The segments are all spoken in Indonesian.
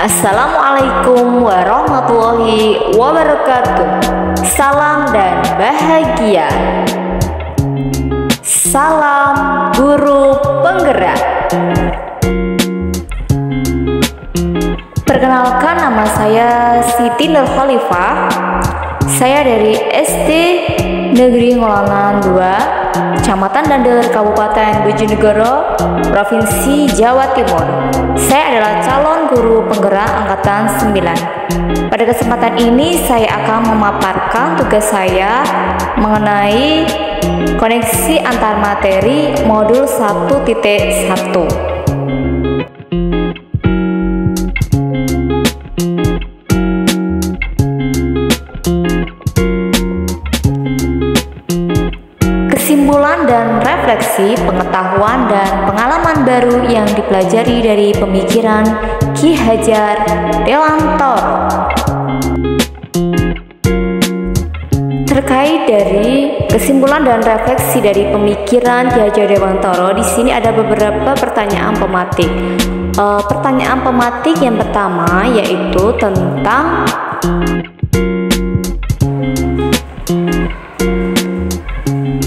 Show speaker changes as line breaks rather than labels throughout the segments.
Assalamualaikum warahmatullahi wabarakatuh. Salam dan bahagia. Salam guru penggerak. Perkenalkan, nama saya Siti Nur Khalifah. Saya dari SD Negeri Ngolanan 2, Kecamatan Dandel, Kabupaten Bojonegoro, Provinsi Jawa Timur. Saya adalah calon guru penggerak angkatan 9. Pada kesempatan ini saya akan memaparkan tugas saya mengenai koneksi antar materi modul 1.1. Kesimpulan dan refleksi pengetahuan dan pengalaman baru yang dipelajari dari pemikiran Ki Hajar Dewantoro. Terkait dari kesimpulan dan refleksi dari pemikiran Ki Hajar Dewantoro, di sini ada beberapa pertanyaan pematik. Pertanyaan pematik yang pertama yaitu tentang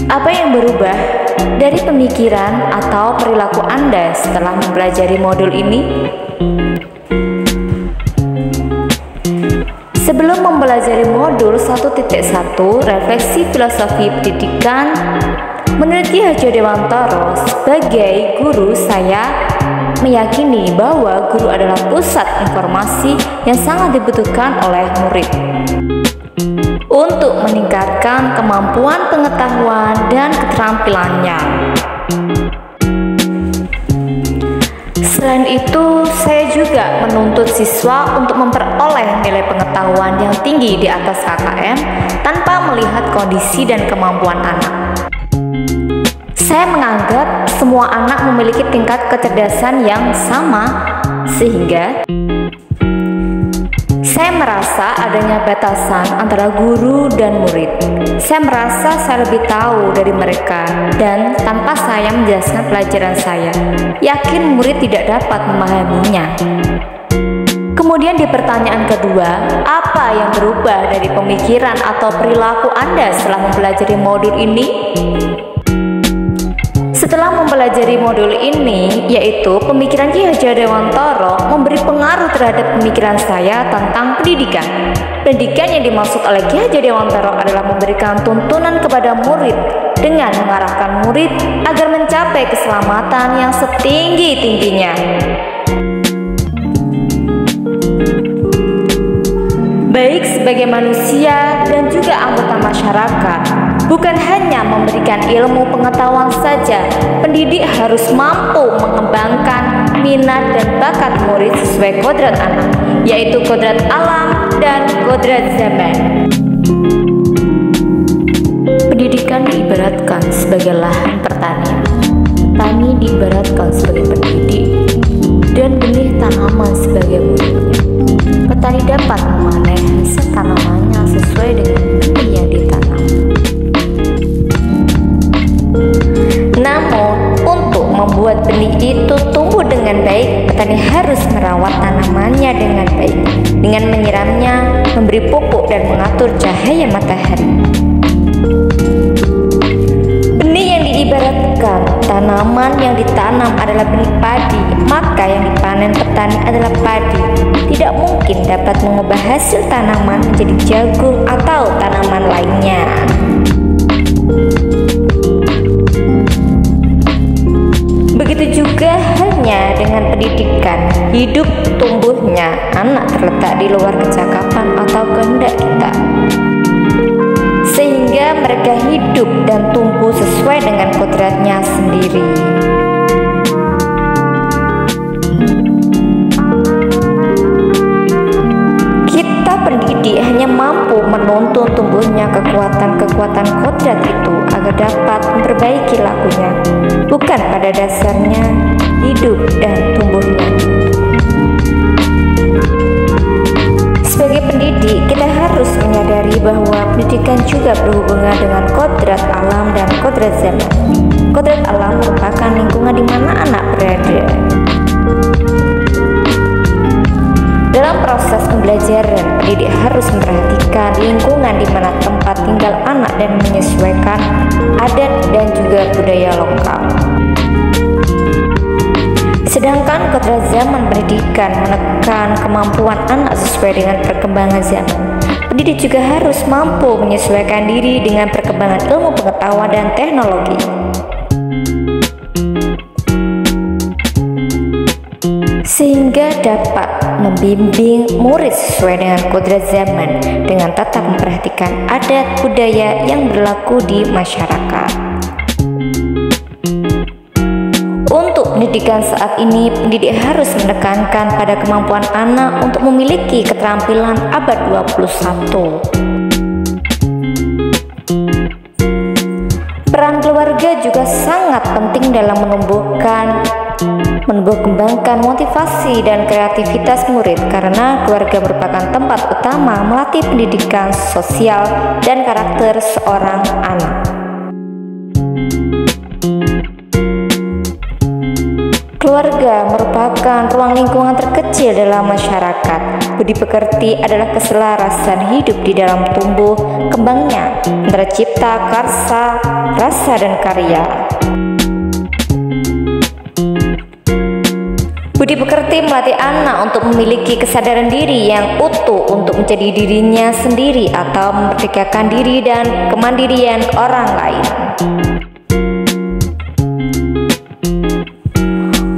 apa yang berubah dari pemikiran atau perilaku Anda setelah mempelajari modul ini? Sebelum mempelajari modul 1.1 refleksi filosofi pendidikan, menurut Ki Hajar Dewantoro, sebagai guru saya meyakini bahwa guru adalah pusat informasi yang sangat dibutuhkan oleh murid untuk meningkatkan kemampuan pengetahuan dan keterampilannya. Selain itu, saya juga menuntut siswa untuk memperoleh nilai pengetahuan yang tinggi di atas KKM tanpa melihat kondisi dan kemampuan anak. Saya menganggap semua anak memiliki tingkat kecerdasan yang sama, sehingga saya merasa adanya batasan antara guru dan murid. Saya merasa saya lebih tahu dari mereka, dan tanpa saya menjelaskan pelajaran saya, yakin murid tidak dapat memahaminya. Kemudian di pertanyaan kedua, apa yang berubah dari pemikiran atau perilaku Anda setelah mempelajari modul ini? Setelah mempelajari modul ini, yaitu pemikiran Ki Hajar Dewantoro memberi pengaruh terhadap pemikiran saya tentang pendidikan. Pendidikan yang dimaksud oleh Ki Hajar Dewantoro adalah memberikan tuntunan kepada murid dengan mengarahkan murid agar mencapai keselamatan yang setinggi-tingginya. Baik sebagai manusia dan juga anggota masyarakat, bukan hanya memberikan ilmu pengetahuan saja, pendidik harus mampu mengembangkan minat dan bakat murid sesuai kodrat anak, yaitu kodrat alam dan kodrat zaman. Pendidikan diibaratkan sebagai lahan pertanian. Tani diibaratkan sebagai pendidik dan benih tanaman sebagai muridnya. Petani dapat memanen hasil tanamannya sesuai dengan benih yang ditanam. Namun, untuk membuat benih itu tumbuh dengan baik, petani harus merawat tanamannya dengan baik, dengan menyiramnya, memberi pupuk, dan mengatur cahaya matahari. Benih yang diibaratkan tanaman yang ditanam adalah benih padi, maka yang dipanen petani adalah padi. Tidak mungkin dapat mengubah hasil tanaman menjadi jagung atau tanaman lainnya. Begitu juga halnya dengan pendidikan. Hidup tumbuhnya anak terletak di luar kecakapan atau kehendak kita, sehingga mereka hidup dan tumbuh sesuai dengan kodratnya sendiri. Kita pendidik hanya mampu menuntun tumbuhnya kekuatan-kekuatan kodrat itu agar dapat memperbaiki lakunya, bukan pada dasarnya hidup dan tumbuhnya. Sebagai pendidik, kita harus menyadari bahwa pendidikan juga berhubungan dengan kodrat alam dan kodrat zaman. Kodrat alam merupakan lingkungan di mana anak berada. pembelajaran, pendidik harus memperhatikan lingkungan di mana tempat tinggal anak dan menyesuaikan adat dan juga budaya lokal. Sedangkan kodrat zaman pendidikan menekan kemampuan anak sesuai dengan perkembangan zaman. Pendidik juga harus mampu menyesuaikan diri dengan perkembangan ilmu pengetahuan dan teknologi. Sehingga dapat membimbing murid sesuai dengan kodrat zaman dengan tetap memperhatikan adat budaya yang berlaku di masyarakat. Untuk pendidikan saat ini, pendidik harus menekankan pada kemampuan anak untuk memiliki keterampilan abad 21. Peran keluarga juga sangat penting dalam menumbuh kembangkan motivasi dan kreativitas murid, karena keluarga merupakan tempat utama melatih pendidikan sosial dan karakter seorang anak. Keluarga merupakan ruang lingkungan terkecil dalam masyarakat. Budi pekerti adalah keselarasan hidup di dalam tumbuh kembangnya antara cipta, karsa, rasa, dan karya. Budi pekerti melatih anak untuk memiliki kesadaran diri yang utuh untuk menjadi dirinya sendiri atau memerdekakan diri dan kemandirian orang lain.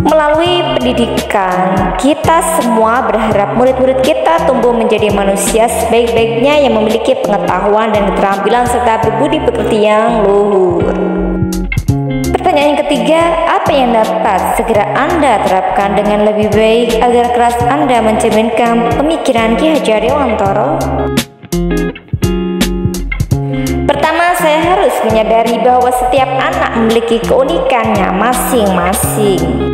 Melalui pendidikan, kita semua berharap murid-murid kita tumbuh menjadi manusia sebaik-baiknya yang memiliki pengetahuan dan keterampilan serta berbudi pekerti yang luhur. Pertanyaan yang ketiga, apa yang dapat segera Anda terapkan dengan lebih baik agar kelas Anda mencerminkan pemikiran Ki Hajar Dewantara? Pertama, saya harus menyadari bahwa setiap anak memiliki keunikannya masing-masing.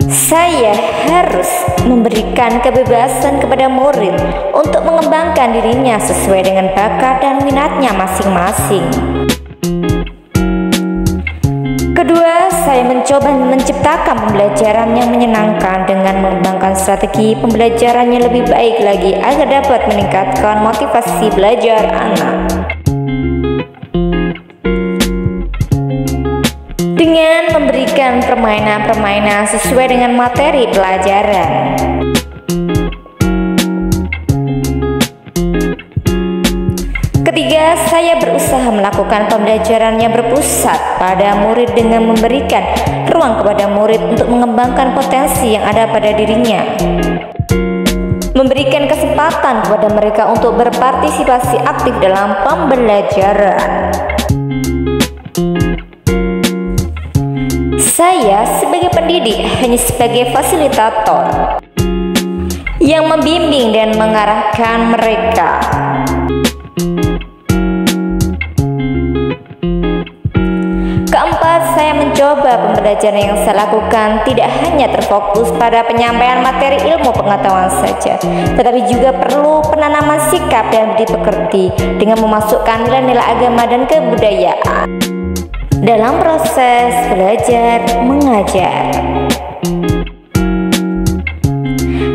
Saya harus memberikan kebebasan kepada murid untuk mengembangkan dirinya sesuai dengan bakat dan minatnya masing-masing. Kedua, saya mencoba menciptakan pembelajaran yang menyenangkan dengan mengembangkan strategi pembelajaran yang lebih baik lagi agar dapat meningkatkan motivasi belajar anak. Dengan memberikan permainan-permainan sesuai dengan materi pelajaran. Ketiga, saya berusaha melakukan pembelajaran yang berpusat pada murid dengan memberikan ruang kepada murid untuk mengembangkan potensi yang ada pada dirinya. Memberikan kesempatan kepada mereka untuk berpartisipasi aktif dalam pembelajaran. Saya sebagai pendidik hanya sebagai fasilitator yang membimbing dan mengarahkan mereka. Keempat, saya mencoba pembelajaran yang saya lakukan tidak hanya terfokus pada penyampaian materi ilmu pengetahuan saja, tetapi juga perlu penanaman sikap dan budi pekerti dengan memasukkan nilai-nilai agama dan kebudayaan dalam proses belajar mengajar.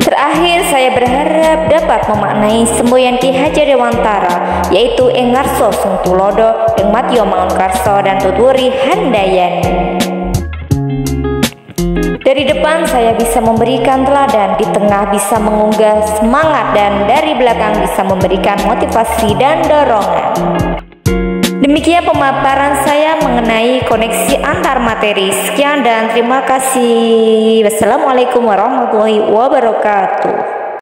Terakhir, saya berharap dapat memaknai semboyan Ki Hajar Dewantara, yaitu Ing Ngarso Sung Tulodo, Ing Matyo Mangunkarso, dan Tuturi Handayani. Dari depan saya bisa memberikan teladan, di tengah bisa mengunggah semangat, dan dari belakang bisa memberikan motivasi dan dorongan. Demikian pemaparan saya mengenai koneksi antar materi. Sekian dan terima kasih. Wassalamualaikum warahmatullahi wabarakatuh.